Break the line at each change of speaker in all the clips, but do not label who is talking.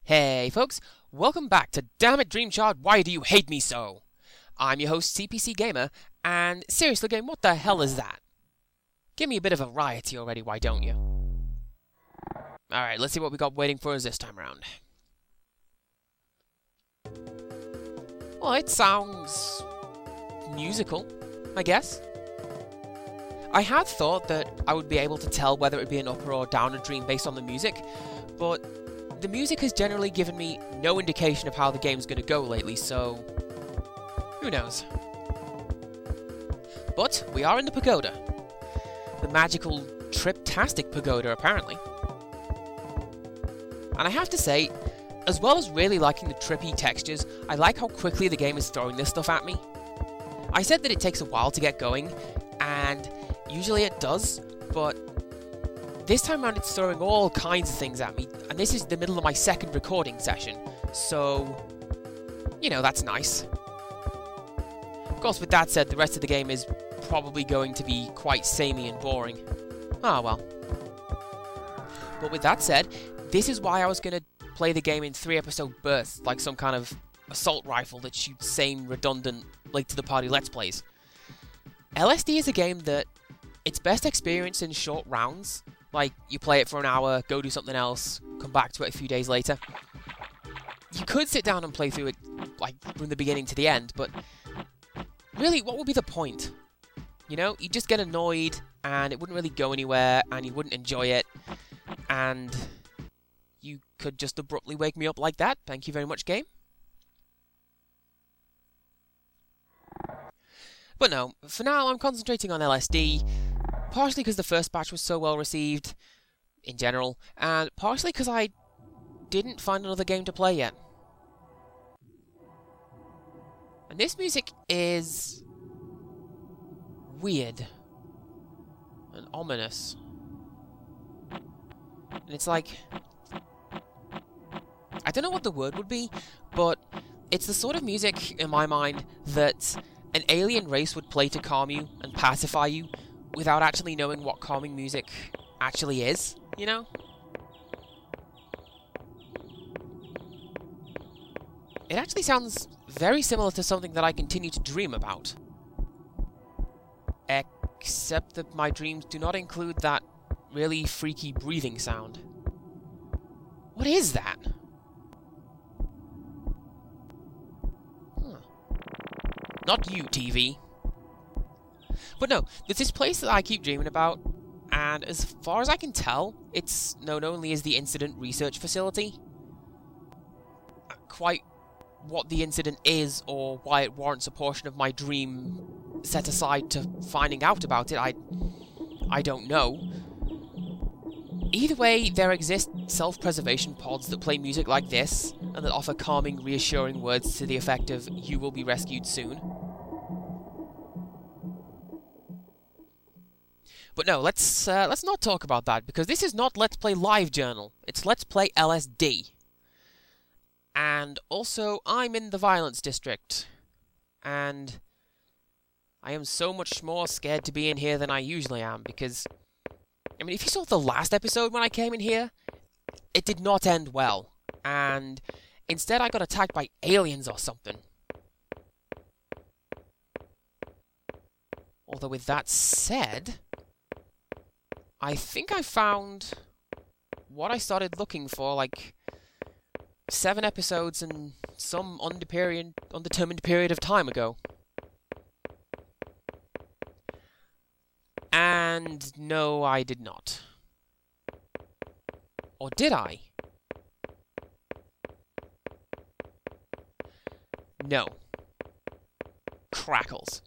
Hey folks, welcome back to Damn It Dreamchild, Why Do You Hate Me So? I'm your host CPC Gamer, and seriously game, what the hell is that? Give me a bit of variety already, why don't you? Alright, let's see what we got waiting for us this time around. Well, it sounds musical, I guess. I had thought that I would be able to tell whether it would be an upper or downer dream based on the music, but the music has generally given me no indication of how the game's going to go lately, so who knows. But we are in the pagoda. The magical, trip-tastic pagoda, apparently. And I have to say, as well as really liking the trippy textures, I like how quickly the game is throwing this stuff at me. I said that it takes a while to get going, and usually it does, but this time around it's throwing all kinds of things at me, and this is the middle of my second recording session, so, you know, that's nice. Of course, with that said, the rest of the game is probably going to be quite samey and boring. Ah, well. But with that said, this is why I was going to play the game in 3-episode bursts, like some kind of assault rifle that shoots same, redundant, late-to-the-party Let's Plays. LSD is a game that it's best experienced in short rounds. Like, you play it for an hour, go do something else, come back to it a few days later. You could sit down and play through it, like, from the beginning to the end, but really, what would be the point? You know, you'd just get annoyed, and it wouldn't really go anywhere, and you wouldn't enjoy it, and you could just abruptly wake me up like that. Thank you very much, game. But no, for now I'm concentrating on LSD, partially because the first batch was so well received, in general, and partially because I didn't find another game to play yet. And this music is weird and ominous. And it's like, I don't know what the word would be, but it's the sort of music, in my mind, that an alien race would play to calm you and pacify you without actually knowing what calming music actually is, you know? It actually sounds very similar to something that I continue to dream about. Except that my dreams do not include that really freaky breathing sound. What is that? Not you, TV. But no, there's this place that I keep dreaming about, and as far as I can tell, it's known only as the Incident Research Facility. Quite what the incident is, or why it warrants a portion of my dream set aside to finding out about it, I don't know. Either way, there exist self-preservation pods that play music like this, and that offer calming, reassuring words to the effect of, "You will be rescued soon." But no, let's not talk about that, because this is not Let's Play Live Journal, it's Let's Play LSD. And also, I'm in the Violence District, and I am so much more scared to be in here than I usually am, because, I mean, if you saw the last episode when I came in here, it did not end well, and instead I got attacked by aliens or something. Although with that said, I think I found what I started looking for, like, 7 episodes and some undetermined period of time ago. And no, I did not. Or did I? No. Crackles.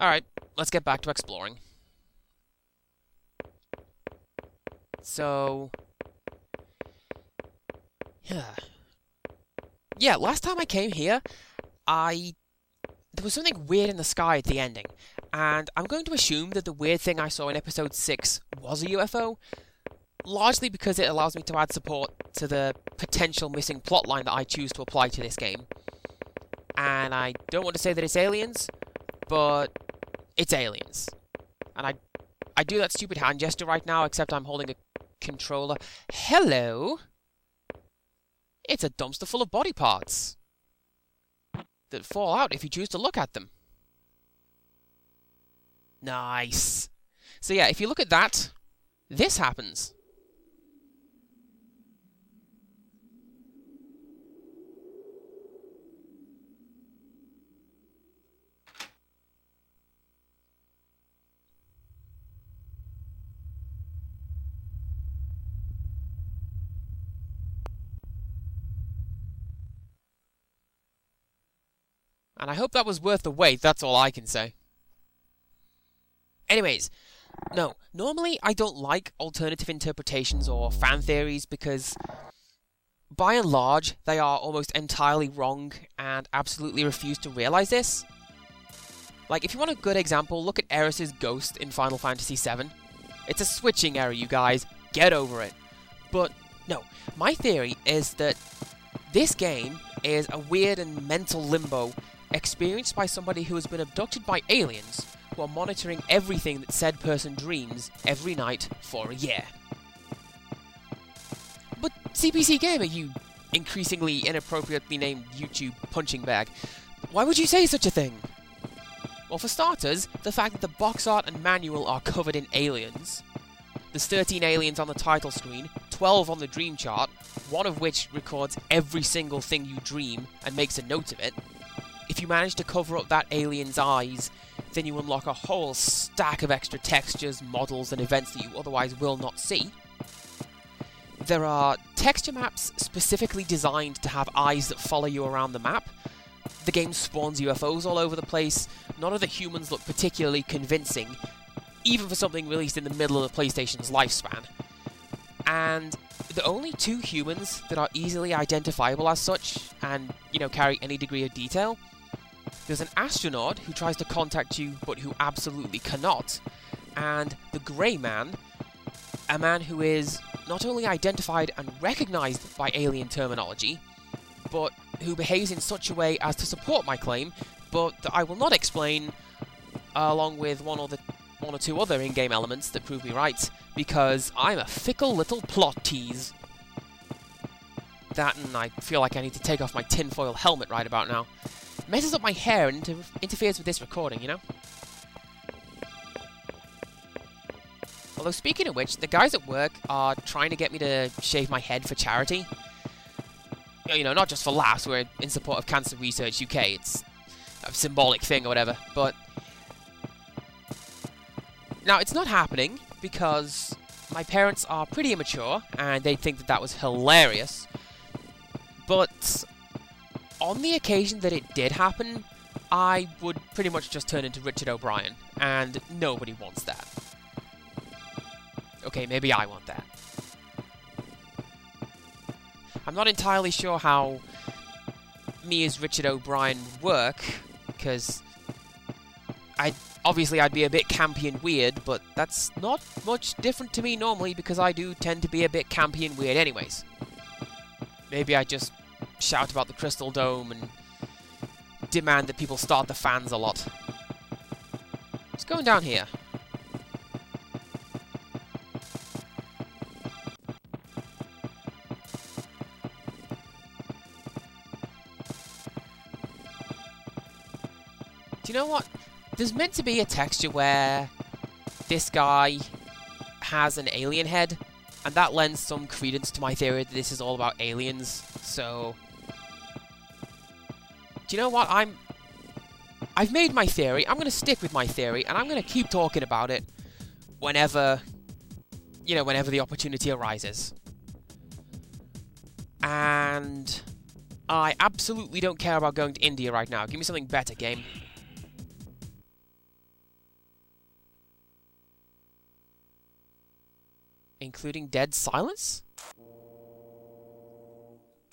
Alright, let's get back to exploring. So, yeah, last time I came here, there was something weird in the sky at the ending, and I'm going to assume that the weird thing I saw in episode 6 was a UFO, largely because it allows me to add support to the potential missing plotline that I choose to apply to this game. And I don't want to say that it's aliens, but it's aliens. And I do that stupid hand gesture right now, except I'm holding a controller. Hello! It's a dumpster full of body parts that fall out if you choose to look at them. Nice. So yeah, if you look at that, this happens. And I hope that was worth the wait, that's all I can say. Anyways, no, normally I don't like alternative interpretations or fan theories because, by and large, they are almost entirely wrong and absolutely refuse to realize this. Like, if you want a good example, look at Eris's ghost in Final Fantasy VII. It's a switching error, you guys. Get over it. But, no, my theory is that this game is a weird and mental limbo experienced by somebody who has been abducted by aliens who are monitoring everything that said person dreams every night for a year. But CPC Gamer, you increasingly inappropriately named YouTube punching bag, why would you say such a thing? Well, for starters, the fact that the box art and manual are covered in aliens. There's 13 aliens on the title screen, 12 on the dream chart, one of which records every single thing you dream and makes a note of it. If you manage to cover up that alien's eyes, then you unlock a whole stack of extra textures, models, and events that you otherwise will not see. There are texture maps specifically designed to have eyes that follow you around the map. The game spawns UFOs all over the place. None of the humans look particularly convincing, even for something released in the middle of the PlayStation's lifespan. And the only two humans that are easily identifiable as such, and, carry any degree of detail, there's an astronaut who tries to contact you, but who absolutely cannot, and the Grey Man, a man who is not only identified and recognized by alien terminology, but who behaves in such a way as to support my claim, but that I will not explain, along with one or two other in-game elements that prove me right, because I'm a fickle little plot tease. That, and I feel like I need to take off my tinfoil helmet right about now. It messes up my hair and interferes with this recording, Although, speaking of which, the guys at work are trying to get me to shave my head for charity. Not just for laughs, we're in support of Cancer Research UK, it's a symbolic thing or whatever, but... Now, it's not happening, because my parents are pretty immature, and they'd think that was hilarious. But on the occasion that it did happen, I would pretty much just turn into Richard O'Brien, and nobody wants that. Okay, maybe I want that. I'm not entirely sure how me as Richard O'Brien would work, because obviously I'd be a bit campy and weird, but that's not much different to me normally, because I do tend to be a bit campy and weird anyways. Maybe I just shout about the Crystal Dome and demand that people start the fans a lot. What's going down here? Do you know what? There's meant to be a texture where this guy has an alien head, and that lends some credence to my theory that this is all about aliens, so... Do you know what? I've made my theory, I'm going to stick with my theory, and I'm going to keep talking about it whenever the opportunity arises. And I absolutely don't care about going to India right now. Give me something better, game. Including dead silence?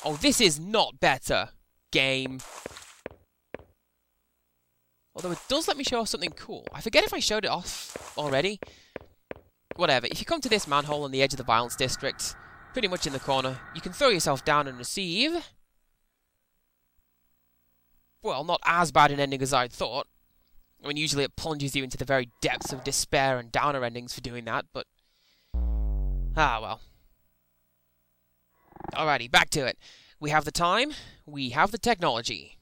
Oh, this is not better, game. Although it does let me show off something cool. I forget if I showed it off already. Whatever, if you come to this manhole on the edge of the Violence District, pretty much in the corner, you can throw yourself down and receive... Well, not as bad an ending as I'd thought. I mean, usually it plunges you into the very depths of despair and downer endings for doing that, but... Ah, well. Alrighty, back to it. We have the time, we have the technology.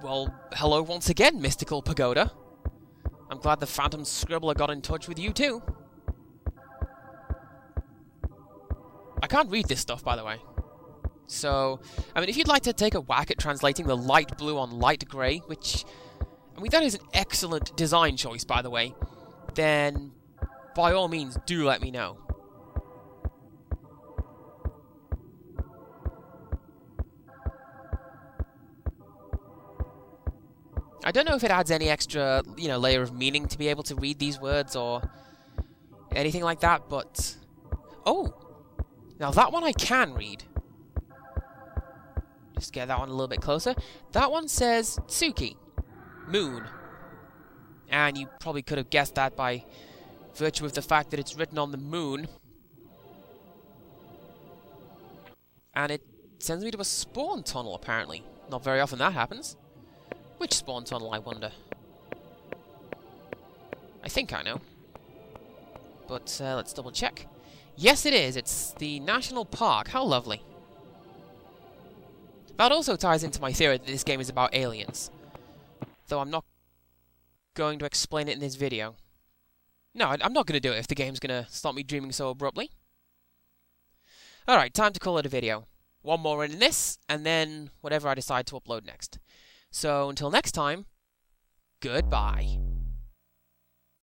Well, hello once again, Mystical Pagoda. I'm glad the Phantom Scribbler got in touch with you too. I can't read this stuff, by the way. So, I mean, if you'd like to take a whack at translating the light blue on light grey, which, I mean, that is an excellent design choice, by the way, then by all means, do let me know. I don't know if it adds any extra, layer of meaning to be able to read these words or anything like that, but... Oh! Now that one I can read. Just get that one a little bit closer. That one says Tsuki. Moon. And you probably could have guessed that by virtue of the fact that it's written on the moon. And it sends me to a spawn tunnel, apparently. Not very often that happens. Which spawn tunnel, I wonder? I think I know. But let's double check. Yes, it is. It's the National Park. How lovely. That also ties into my theory that this game is about aliens. Though I'm not going to explain it in this video. No, I'm not going to do it if the game's going to stop me dreaming so abruptly. Alright, time to call it a video. One more in this, and then whatever I decide to upload next. So, until next time, goodbye.